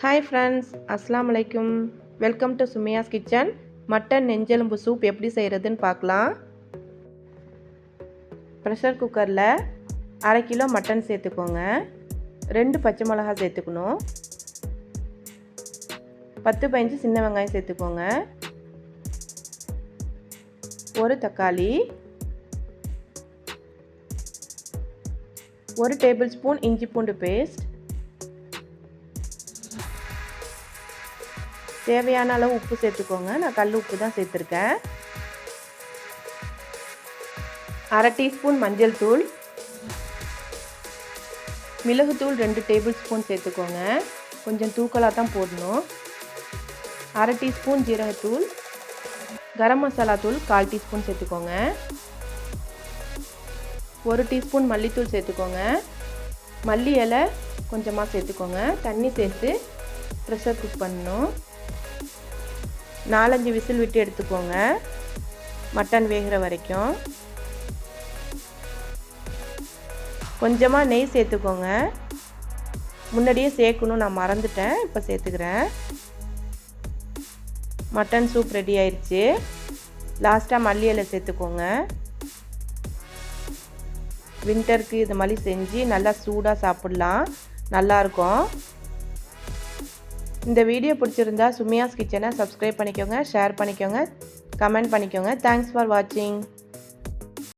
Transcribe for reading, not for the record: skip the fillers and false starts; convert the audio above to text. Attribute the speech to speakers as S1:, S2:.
S1: Hi friends, அஸ்ஸலாமு அலைக்கும். Welcome to Sumaiya's kitchen. Mutton நெஞ்செலும்பு சூப் எப்படி செய்கிறதுன்னு பார்க்கலாம். ப்ரெஷர் குக்கரில் 1/2 கிலோ மட்டன் சேர்த்துக்கோங்க. 2 பச்சை மிளகாய் சேர்த்துக்கணும். 10-15 சின்ன வெங்காயம் சேர்த்துக்கோங்க. 1 தக்காளி, 1 டேபிள் ஸ்பூன் இஞ்சி பூண்டு பேஸ்ட், தேவையான அளவு உப்பு சேர்த்துக்கோங்க. நான் கல் உப்பு தான் சேர்த்துருக்கேன். 1/2 டீஸ்பூன் மஞ்சள் தூள், மிளகுத்தூள் 2 டேபிள் ஸ்பூன் சேர்த்துக்கோங்க. கொஞ்சம் தூக்கலாக தான் போடணும். 1/2 டீஸ்பூன் ஜீரகத்தூள், கரம் மசாலா தூள் 1/4 டீஸ்பூன் சேர்த்துக்கோங்க. 1 டீஸ்பூன் மல்லித்தூள் சேர்த்துக்கோங்க. மல்லி இலை கொஞ்சமாக சேர்த்துக்கோங்க. தண்ணி சேர்த்து ப்ரெஷர் குக் பண்ணணும். 4-5 விசில் விட்டு எடுத்துக்கோங்க, மட்டன் வேகிற வரைக்கும். கொஞ்சமாக நெய் சேர்த்துக்கோங்க. முன்னாடியே சேர்க்கணும், நான் மறந்துட்டேன், இப்போ சேர்த்துக்கிறேன். மட்டன் சூப் ரெடி ஆயிடுச்சு. லாஸ்ட்டாக மல்லி இலை சேர்த்துக்கோங்க. வின்டருக்கு இது மாதிரி செஞ்சு நல்லா சூடாக சாப்பிட்லாம், நல்லாயிருக்கும். இந்த வீடியோ பிடிச்சிருந்தா சுமையாஸ் கிச்சனை சப்ஸ்கிரைப் பண்ணிக்கோங்க, ஷேர் பண்ணிக்கோங்க, கமெண்ட் பண்ணிக்கோங்க. தேங்க்ஸ் ஃபார் வாட்சிங்.